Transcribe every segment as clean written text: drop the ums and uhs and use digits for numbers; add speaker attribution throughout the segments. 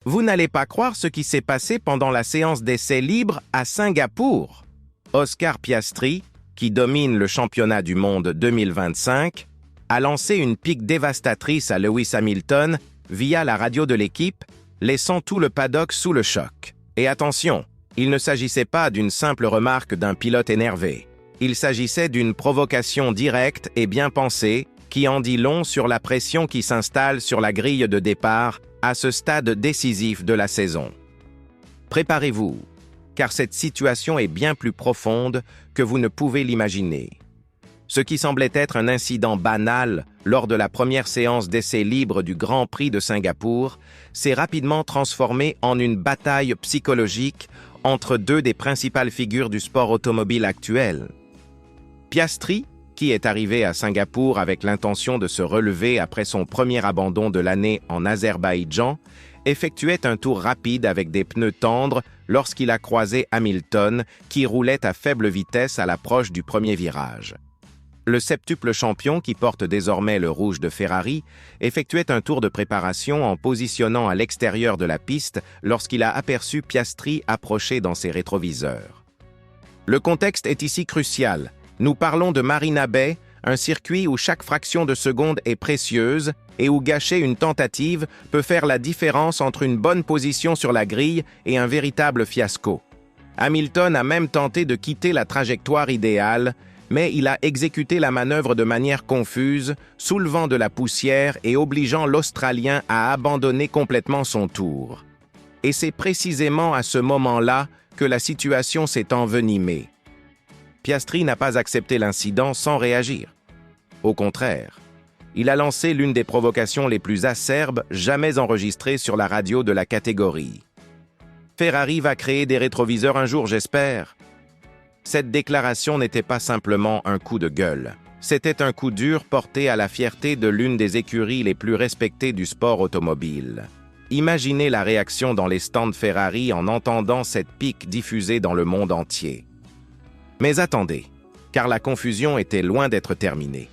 Speaker 1: Vous n'allez pas croire ce qui s'est passé pendant la séance d'essais libres à Singapour. Oscar Piastri, qui domine le championnat du monde 2025, a lancé une pique dévastatrice à Lewis Hamilton via la radio de l'équipe, laissant tout le paddock sous le choc. Et attention, il ne s'agissait pas d'une simple remarque d'un pilote énervé. Il s'agissait d'une provocation directe et bien pensée qui en dit long sur la pression qui s'installe sur la grille de départ à ce stade décisif de la saison. Préparez-vous, car cette situation est bien plus profonde que vous ne pouvez l'imaginer. Ce qui semblait être un incident banal lors de la première séance d'essais libres du Grand Prix de Singapour s'est rapidement transformé en une bataille psychologique entre deux des principales figures du sport automobile actuel. Piastri, qui est arrivé à Singapour avec l'intention de se relever après son premier abandon de l'année en Azerbaïdjan, effectuait un tour rapide avec des pneus tendres lorsqu'il a croisé Hamilton, qui roulait à faible vitesse à l'approche du premier virage. Le septuple champion, qui porte désormais le rouge de Ferrari, effectuait un tour de préparation en positionnant à l'extérieur de la piste lorsqu'il a aperçu Piastri approcher dans ses rétroviseurs. Le contexte est ici crucial. Nous parlons de Marina Bay, un circuit où chaque fraction de seconde est précieuse et où gâcher une tentative peut faire la différence entre une bonne position sur la grille et un véritable fiasco. Hamilton a même tenté de quitter la trajectoire idéale, mais il a exécuté la manœuvre de manière confuse, soulevant de la poussière et obligeant l'Australien à abandonner complètement son tour. Et c'est précisément à ce moment-là que la situation s'est envenimée. Piastri n'a pas accepté l'incident sans réagir. Au contraire, il a lancé l'une des provocations les plus acerbes jamais enregistrées sur la radio de la catégorie. « Ferrari va créer des rétroviseurs un jour, j'espère ». Cette déclaration n'était pas simplement un coup de gueule. C'était un coup dur porté à la fierté de l'une des écuries les plus respectées du sport automobile. Imaginez la réaction dans les stands Ferrari en entendant cette pique diffusée dans le monde entier. Mais attendez, car la confusion était loin d'être terminée.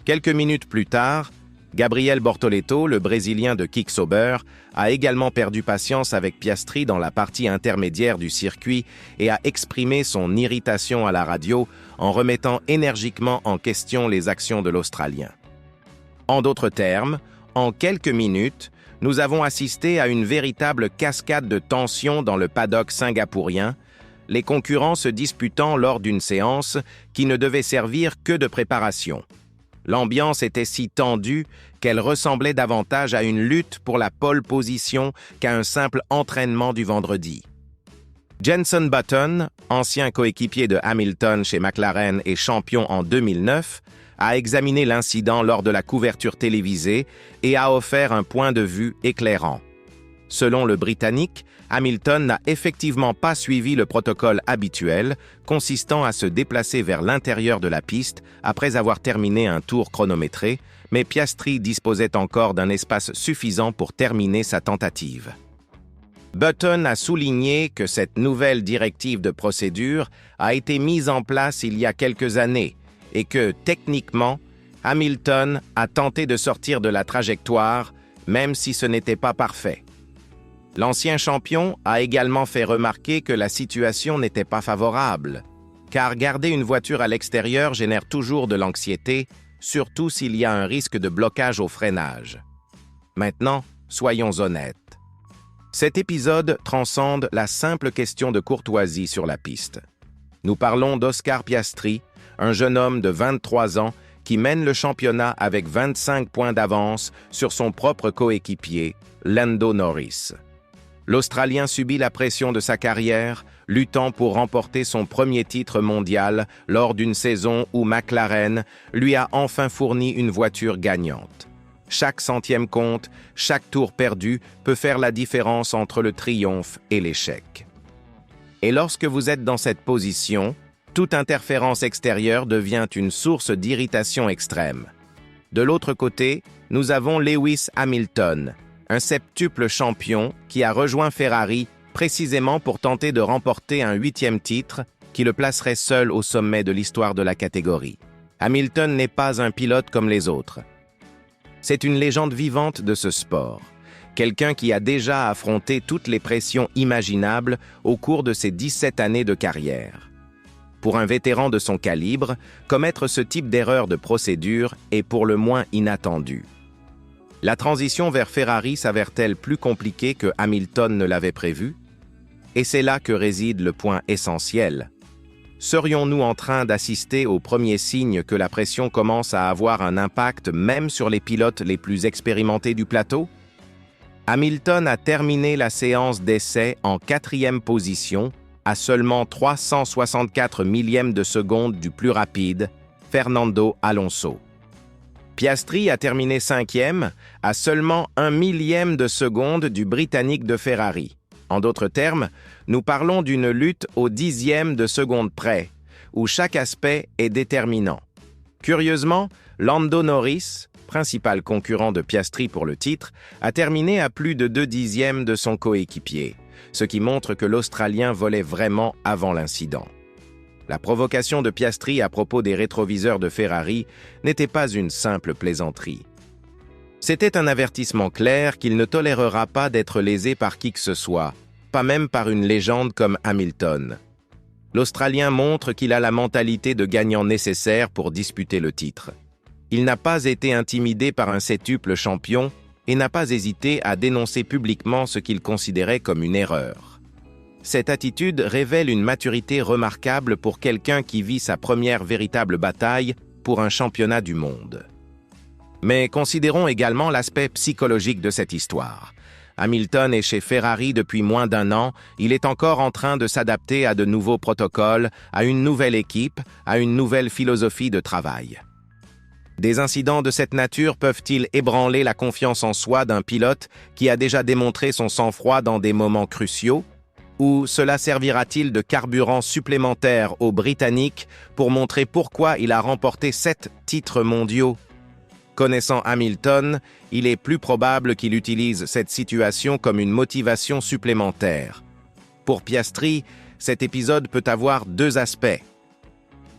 Speaker 1: Quelques minutes plus tard, Gabriel Bortoleto, le Brésilien de Quick-Sauber, a également perdu patience avec Piastri dans la partie intermédiaire du circuit et a exprimé son irritation à la radio en remettant énergiquement en question les actions de l'Australien. En d'autres termes, en quelques minutes, nous avons assisté à une véritable cascade de tensions dans le paddock singapourien, les concurrents se disputant lors d'une séance qui ne devait servir que de préparation. L'ambiance était si tendue qu'elle ressemblait davantage à une lutte pour la pole position qu'à un simple entraînement du vendredi. Jenson Button, ancien coéquipier de Hamilton chez McLaren et champion en 2009, a examiné l'incident lors de la couverture télévisée et a offert un point de vue éclairant. Selon le Britannique, Hamilton n'a effectivement pas suivi le protocole habituel, consistant à se déplacer vers l'intérieur de la piste après avoir terminé un tour chronométré, mais Piastri disposait encore d'un espace suffisant pour terminer sa tentative. Button a souligné que cette nouvelle directive de procédure a été mise en place il y a quelques années et que, techniquement, Hamilton a tenté de sortir de la trajectoire, même si ce n'était pas parfait. L'ancien champion a également fait remarquer que la situation n'était pas favorable, car garder une voiture à l'extérieur génère toujours de l'anxiété, surtout s'il y a un risque de blocage au freinage. Maintenant, soyons honnêtes. Cet épisode transcende la simple question de courtoisie sur la piste. Nous parlons d'Oscar Piastri, un jeune homme de 23 ans qui mène le championnat avec 25 points d'avance sur son propre coéquipier, Lando Norris. L'Australien subit la pression de sa carrière, luttant pour remporter son premier titre mondial lors d'une saison où McLaren lui a enfin fourni une voiture gagnante. Chaque centième compte, chaque tour perdu peut faire la différence entre le triomphe et l'échec. Et lorsque vous êtes dans cette position, toute interférence extérieure devient une source d'irritation extrême. De l'autre côté, nous avons Lewis Hamilton, un septuple champion qui a rejoint Ferrari précisément pour tenter de remporter un 8e titre qui le placerait seul au sommet de l'histoire de la catégorie. Hamilton n'est pas un pilote comme les autres. C'est une légende vivante de ce sport, quelqu'un qui a déjà affronté toutes les pressions imaginables au cours de ses 17 années de carrière. Pour un vétéran de son calibre, commettre ce type d'erreur de procédure est pour le moins inattendu. La transition vers Ferrari s'avère-t-elle plus compliquée que Hamilton ne l'avait prévu? Et c'est là que réside le point essentiel. Serions-nous en train d'assister au premier signe que la pression commence à avoir un impact même sur les pilotes les plus expérimentés du plateau? Hamilton a terminé la séance d'essai en 4e position, à seulement 364 millièmes de seconde du plus rapide, Fernando Alonso. Piastri a terminé 5e, à seulement 1 millième de seconde du Britannique de Ferrari. En d'autres termes, nous parlons d'une lutte au 10e de seconde près, où chaque aspect est déterminant. Curieusement, Lando Norris, principal concurrent de Piastri pour le titre, a terminé à plus de 2 dixièmes de son coéquipier, ce qui montre que l'Australien volait vraiment avant l'incident. La provocation de Piastri à propos des rétroviseurs de Ferrari n'était pas une simple plaisanterie. C'était un avertissement clair qu'il ne tolérera pas d'être lésé par qui que ce soit, pas même par une légende comme Hamilton. L'Australien montre qu'il a la mentalité de gagnant nécessaire pour disputer le titre. Il n'a pas été intimidé par un septuple champion et n'a pas hésité à dénoncer publiquement ce qu'il considérait comme une erreur. Cette attitude révèle une maturité remarquable pour quelqu'un qui vit sa première véritable bataille pour un championnat du monde. Mais considérons également l'aspect psychologique de cette histoire. Hamilton est chez Ferrari depuis moins d'1 an, il est encore en train de s'adapter à de nouveaux protocoles, à une nouvelle équipe, à une nouvelle philosophie de travail. Des incidents de cette nature peuvent-ils ébranler la confiance en soi d'un pilote qui a déjà démontré son sang-froid dans des moments cruciaux? Ou cela servira-t-il de carburant supplémentaire aux Britanniques pour montrer pourquoi il a remporté 7 titres mondiaux? Connaissant Hamilton, il est plus probable qu'il utilise cette situation comme une motivation supplémentaire. Pour Piastri, cet épisode peut avoir 2 aspects.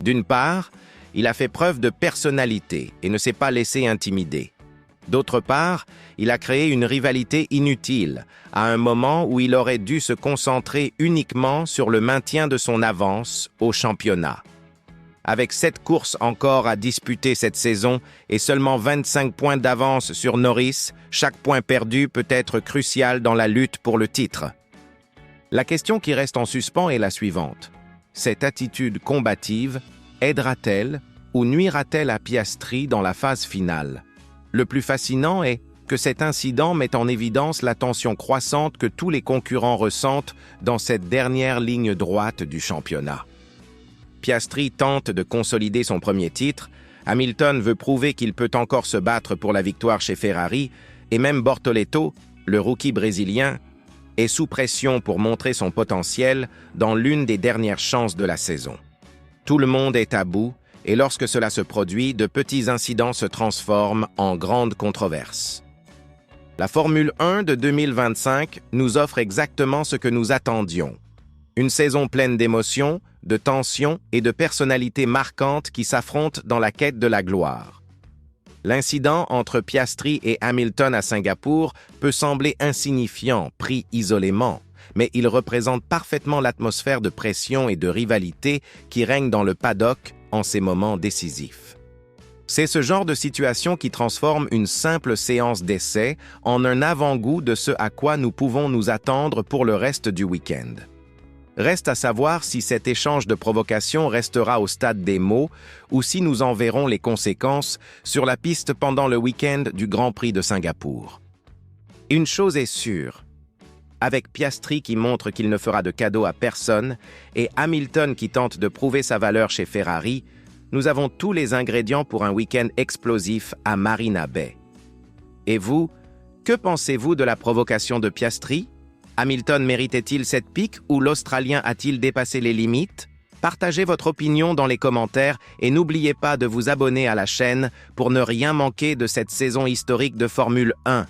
Speaker 1: D'une part, il a fait preuve de personnalité et ne s'est pas laissé intimider. D'autre part, il a créé une rivalité inutile, à un moment où il aurait dû se concentrer uniquement sur le maintien de son avance au championnat. Avec 7 courses encore à disputer cette saison et seulement 25 points d'avance sur Norris, chaque point perdu peut être crucial dans la lutte pour le titre. La question qui reste en suspens est la suivante. Cette attitude combative aidera-t-elle ou nuira-t-elle à Piastri dans la phase finale? Le plus fascinant est que cet incident met en évidence la tension croissante que tous les concurrents ressentent dans cette dernière ligne droite du championnat. Piastri tente de consolider son premier titre, Hamilton veut prouver qu'il peut encore se battre pour la victoire chez Ferrari, et même Bortoleto, le rookie brésilien, est sous pression pour montrer son potentiel dans l'une des dernières chances de la saison. Tout le monde est à bout, et lorsque cela se produit, de petits incidents se transforment en grandes controverses. La Formule 1 de 2025 nous offre exactement ce que nous attendions. Une saison pleine d'émotions, de tensions et de personnalités marquantes qui s'affrontent dans la quête de la gloire. L'incident entre Piastri et Hamilton à Singapour peut sembler insignifiant, pris isolément, mais il représente parfaitement l'atmosphère de pression et de rivalité qui règne dans le paddock en ces moments décisifs. C'est ce genre de situation qui transforme une simple séance d'essai en un avant-goût de ce à quoi nous pouvons nous attendre pour le reste du week-end. Reste à savoir si cet échange de provocations restera au stade des mots ou si nous en verrons les conséquences sur la piste pendant le week-end du Grand Prix de Singapour. Une chose est sûre, avec Piastri qui montre qu'il ne fera de cadeau à personne et Hamilton qui tente de prouver sa valeur chez Ferrari, nous avons tous les ingrédients pour un week-end explosif à Marina Bay. Et vous, que pensez-vous de la provocation de Piastri? Hamilton méritait-il cette pique ou l'Australien a-t-il dépassé les limites? Partagez votre opinion dans les commentaires et n'oubliez pas de vous abonner à la chaîne pour ne rien manquer de cette saison historique de Formule 1.